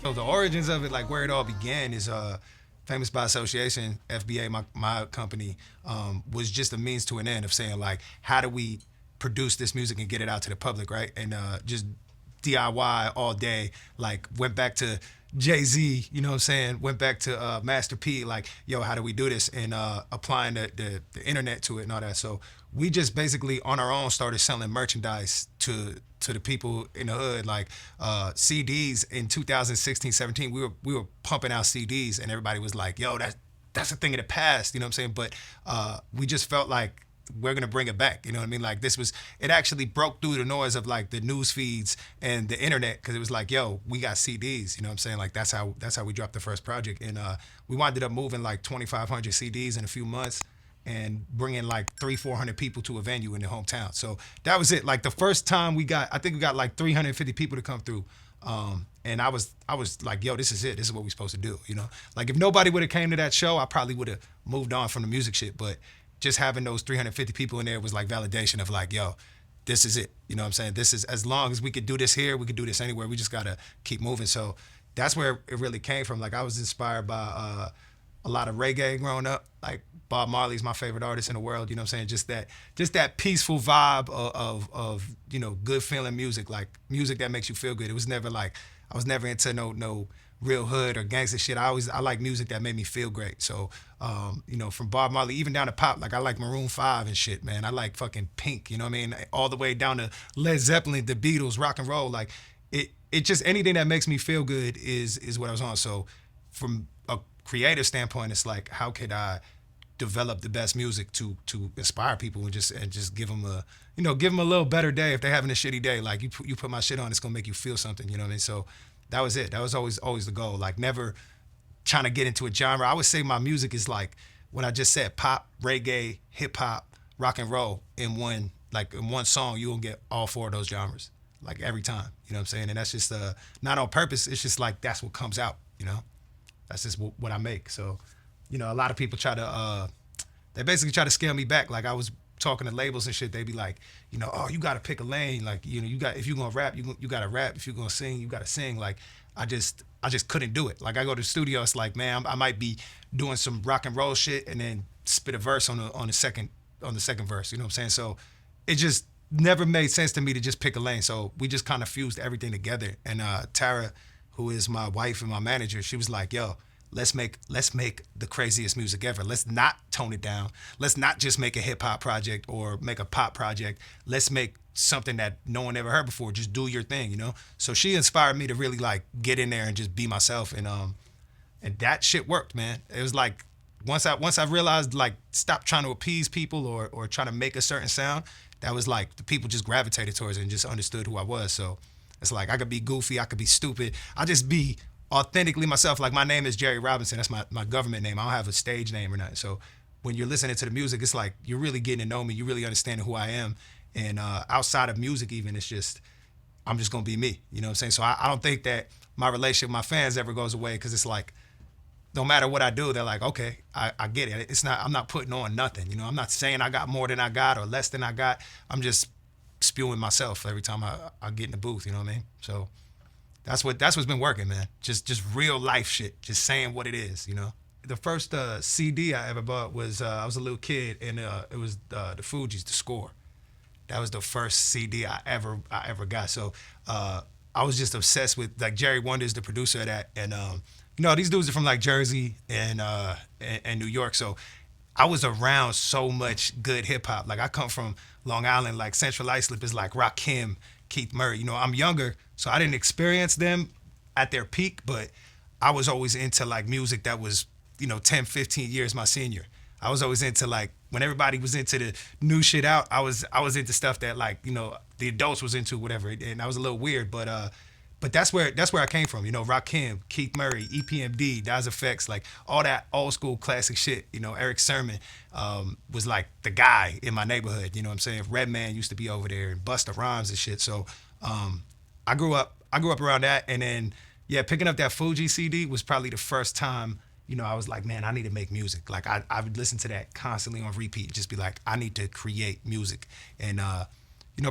So the origins of it, like where it all began, is Famous by Association, FBA, my company, was just a means to an end of saying like, how do we produce this music and get it out to the public, right? And just DIY all day. Like went back to Jay-Z, you know what I'm saying? Went back to Master P, like, yo, how do we do this? And applying the internet to it and all that. So we just basically on our own started selling merchandise to the people in the hood, like CDs in 2016, 17. We were pumping out CDs, and everybody was like, "Yo, that's a thing of the past," you know what I'm saying? But we just felt like we're gonna bring it back, you know what I mean? Like this was, it actually broke through the noise of like the news feeds and the internet, because it was like, yo, we got CDs, you know what I'm saying? Like that's how we dropped the first project, and we wound up moving like 2,500 CDs in a few months and bringing like 400 people to a venue in the hometown. So that was it. Like the first time I think we got like 350 people to come through. And I was like, yo, this is it. This is what we're supposed to do. You know, like if nobody would have came to that show, I probably would have moved on from the music shit. But just having those 350 people in there was like validation of like, yo, this is it. You know what I'm saying? This is, as long as we could do this here, we could do this anywhere. We just gotta keep moving. So that's where it really came from. Like I was inspired by a lot of reggae growing up. Like Bob Marley's my favorite artist in the world. You know what I'm saying? Just that peaceful vibe of good feeling music, like music that makes you feel good. It was never like, I was never into no real hood or gangster shit. I like music that made me feel great. So from Bob Marley even down to pop, like I like Maroon 5 and shit, man. I like fucking Pink, you know what I mean? All the way down to Led Zeppelin, the Beatles, rock and roll. Like it just, anything that makes me feel good is what I was on. So from a creative standpoint, it's like, how could I develop the best music to inspire people and just give them a little better day if they're having a shitty day. Like you put my shit on, it's gonna make you feel something. You know what I mean? So that was it. That was always the goal. Like never trying to get into a genre. I would say my music is like what I just said: pop, reggae, hip hop, rock and roll in one song. You will get all four of those genres like every time. You know what I'm saying? And that's just not on purpose. It's just like that's what comes out. You know, that's just what I make. So a lot of people they basically try to scale me back. Like I was talking to labels and shit, they be like, oh, you gotta pick a lane. Like, if you're gonna rap, you gotta rap. If you're gonna sing, you gotta sing. Like I just couldn't do it. Like I go to the studio, it's like, man, I might be doing some rock and roll shit and then spit a verse on the second verse. You know what I'm saying? So it just never made sense to me to just pick a lane. So we just kind of fused everything together. And Tara, who is my wife and my manager, she was like, yo, let's make the craziest music ever. Let's not tone it down. Let's not just make a hip hop project or make a pop project. Let's make something that no one ever heard before. Just do your thing. So she inspired me to really like get in there and just be myself, and that shit worked, man. It was like once I realized, like, stop trying to appease people or trying to make a certain sound. That was like the people just gravitated towards it and just understood who I was. So it's like I could be goofy, I could be stupid. I just be authentically myself. Like my name is Jehry Robinson. That's my government name. I don't have a stage name or nothing. So when you're listening to the music, it's like you're really getting to know me. You really understanding who I am. And outside of music, even, it's just I'm just gonna be me. You know what I'm saying? So I don't think that my relationship with my fans ever goes away, because it's like no matter what I do, they're like, okay, I get it. It's not, I'm not putting on nothing. I'm not saying I got more than I got or less than I got. I'm just spewing myself every time I get in the booth. You know what I mean? So that's what's been working, man. Just real life shit. Just saying what it is. The first CD I ever bought was I was a little kid, and it was the Fugees, The Score. That was the first CD I ever got. So I was just obsessed with, like, Jerry Wonder's the producer of that, and these dudes are from like Jersey and New York. So I was around so much good hip hop. Like I come from Long Island. Like Central Islip is like Rakim, Keith Murray. I'm younger, so I didn't experience them at their peak, but I was always into like music that was 10, 15 years my senior. I was always into, like, when everybody was into the new shit out, I was into stuff that, like, the adults was into, whatever, and I was a little weird, but that's where I came from. Rakim, Keith Murray, EPMD, Daz Effects, like all that old school classic shit. Eric Sermon was like the guy in my neighborhood. You know what I'm saying? Redman used to be over there, and Busta Rhymes and shit. So I grew up around that, and then picking up that Fuji CD was probably the first time. I was like, man, I need to make music. Like I would listen to that constantly on repeat, just be like, I need to create music, and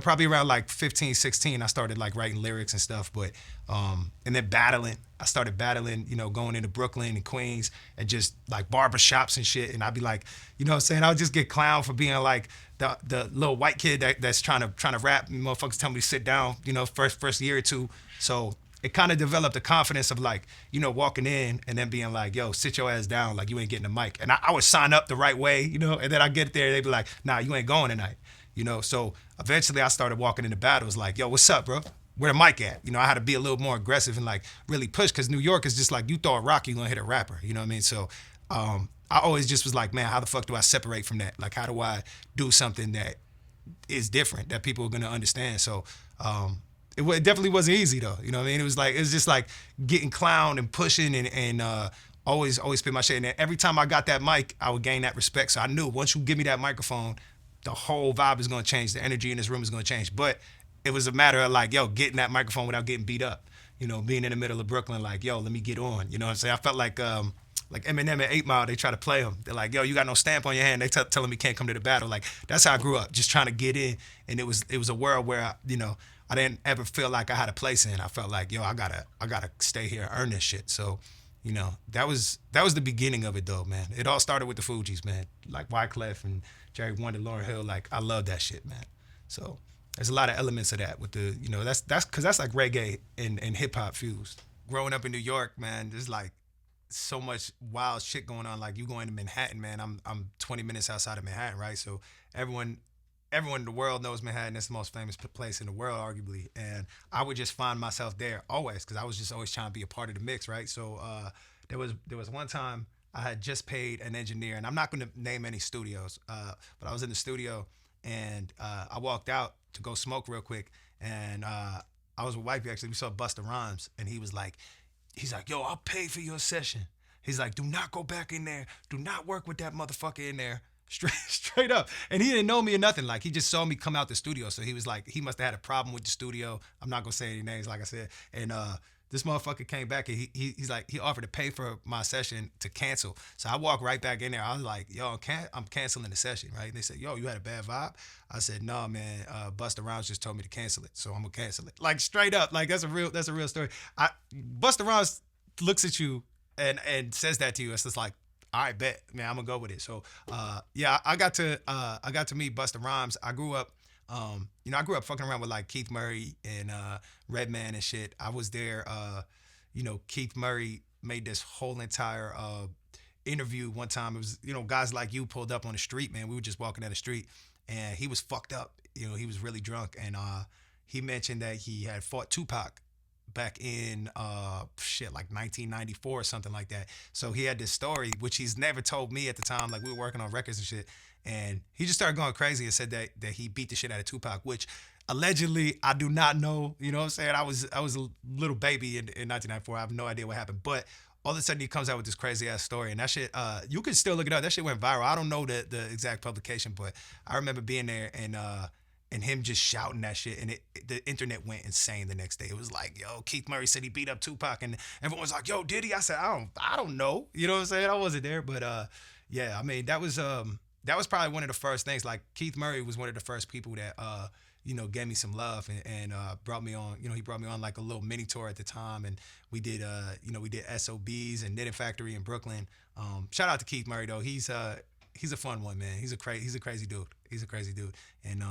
probably around like 15, 16, I started like writing lyrics and stuff. But and then battling. I started battling, going into Brooklyn and Queens and just like barber shops and shit. And I'd be like, what I'm saying? I would just get clowned for being like the little white kid that's trying to rap. And motherfuckers tell me to sit down, first year or two. So it kind of developed a confidence of like, walking in and then being like, yo, sit your ass down, like you ain't getting the mic. And I would sign up the right way, and then I get there, they'd be like, nah, you ain't going tonight. So eventually I started walking into battles like, yo, what's up, bro? Where the mic at? I had to be a little more aggressive and like really push, because New York is just like, you throw a rock, you're gonna hit a rapper. You know what I mean? So I always just was like, man, how the fuck do I separate from that? Like, how do I do something that is different that people are gonna understand? So it definitely wasn't easy though. You know what I mean? It was just like getting clowned and pushing and always spit my shit. And every time I got that mic, I would gain that respect. So I knew once you give me that microphone, the whole vibe is gonna change. The energy in this room is gonna change. But it was a matter of like, yo, getting that microphone without getting beat up. Being in the middle of Brooklyn, like, yo, let me get on. You know what I'm saying? I felt like Eminem at 8 Mile, they try to play him. They're like, yo, you got no stamp on your hand. They telling me can't come to the battle. Like, that's how I grew up, just trying to get in. And it was a world where I didn't ever feel like I had a place in. I felt like, yo, I gotta stay here and earn this shit. So, that was the beginning of it though, man. It all started with the Fugees, man. Like Wyclef and Jerry Wonder, Lauryn Hill. Like, I love that shit, man. So there's a lot of elements of that with the, that's because that's like reggae and hip hop fused. Growing up in New York, man, there's like so much wild shit going on. Like, you going to Manhattan, man. I'm 20 minutes outside of Manhattan, right? So everyone in the world knows Manhattan. It's the most famous place in the world, arguably. And I would just find myself there always, because I was just always trying to be a part of the mix, right? So there was one time I had just paid an engineer, and I'm not going to name any studios, but I was in the studio, and I walked out to go smoke real quick, and I was with wifey, actually. We saw Busta Rhymes, and he's like, yo, I'll pay for your session. He's like, do not go back in there. Do not work with that motherfucker in there. Straight up. And he didn't know me or nothing. Like, he just saw me come out the studio. So he was like, he must have had a problem with the studio. I'm not gonna say any names, like I said. And this motherfucker came back, and he's like, he offered to pay for my session to cancel. So I walked right back in there. I was like, yo, I'm canceling the session, right? And they said, yo, you had a bad vibe? I said, no, man, Busta Rhymes just told me to cancel it, so I'm gonna cancel it. Like, straight up. Like, that's a real story. Busta Rhymes looks at you and says that to you. It's just like, all right, bet, man, I'm gonna go with it. So, yeah, I got to meet Busta Rhymes. I grew up, I grew up fucking around with like Keith Murray and Redman and shit. I was there. Keith Murray made this whole entire interview one time. It was, guys like you pulled up on the street, man. We were just walking down the street, and he was fucked up. He was really drunk, and he mentioned that he had fought Tupac back in like 1994 or something like that. So he had this story, which he's never told me at the time. Like, we were working on records and shit, and he just started going crazy and said that he beat the shit out of Tupac, which allegedly I do not know. You know what I'm saying? I was a little baby in 1994. I have no idea what happened, but all of a sudden he comes out with this crazy ass story, and that shit, you can still look it up. That shit went viral. I don't know the exact publication, but I remember being there and him just shouting that shit, and the internet went insane the next day. It was like, yo, Keith Murray said he beat up Tupac, and everyone was like, yo, did he? I said, I don't know. You know what I'm saying? I wasn't there, but yeah, I mean, that was probably one of the first things. Like, Keith Murray was one of the first people that gave me some love and brought me on. He brought me on like a little mini tour at the time, and we did SOBs and Knitting Factory in Brooklyn. Shout out to Keith Murray though. He's a fun one, man. He's a crazy dude. He's a crazy dude, and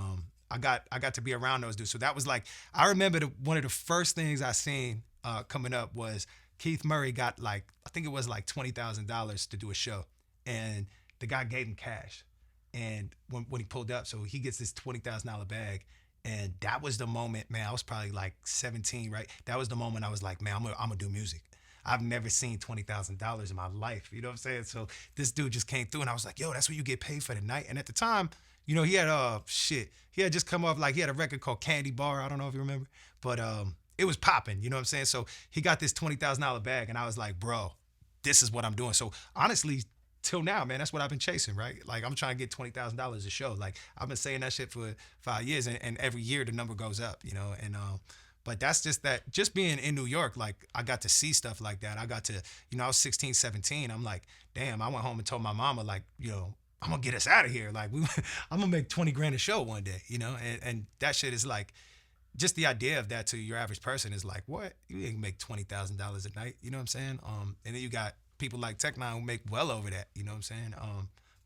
I got to be around those dudes. So that was like, I remember one of the first things I seen coming up was Keith Murray got like, I think it was like $20,000 to do a show, and the guy gave him cash. And when he pulled up, so he gets this $20,000 bag, and that was the moment, man. I was probably like 17, right? That was the moment I was like, man, I'm gonna do music. I've never seen $20,000 in my life. You know what I'm saying? So this dude just came through, and I was like, yo, that's what you get paid for the night. And at the time, he had he had just come off, like, he had a record called Candy Bar. I don't know if you remember, but it was popping. You know what I'm saying? So he got this $20,000 bag, and I was like, bro, this is what I'm doing. So honestly, till now, man, that's what I've been chasing, right? Like, I'm trying to get $20,000 a show. Like, I've been saying that shit for 5 years, and every year the number goes up, and but that's just being in New York, like, I got to see stuff like that. I got to, I was 16, 17. I'm like, damn, I went home and told my mama, like, I'm gonna get us out of here. Like I'm gonna make 20 grand a show one day, you know? And that shit is like, just the idea of that to your average person is like, what? You ain't make $20,000 a night, you know what I'm saying? And then you got people like Tech Nine who make well over that, you know what I'm saying?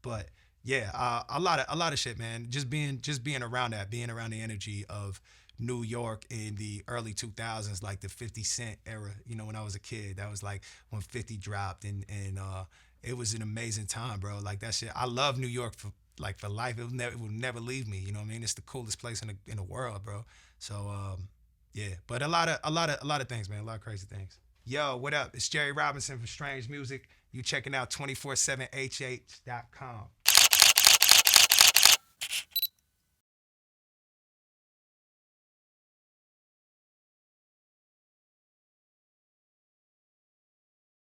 But yeah, a lot of shit, man. Just being around that, being around the energy of New York in the early 2000s, like the 50 Cent era. You know, when I was a kid, that was like when 50 dropped, and it was an amazing time, bro. Like that shit. I love New York for life. It will never leave me. You know what I mean? It's the coolest place in the world, bro. So yeah, but a lot of things, man. A lot of crazy things. Yo, what up? It's Jehry Robinson from Strange Music. You checking out 247hh.com.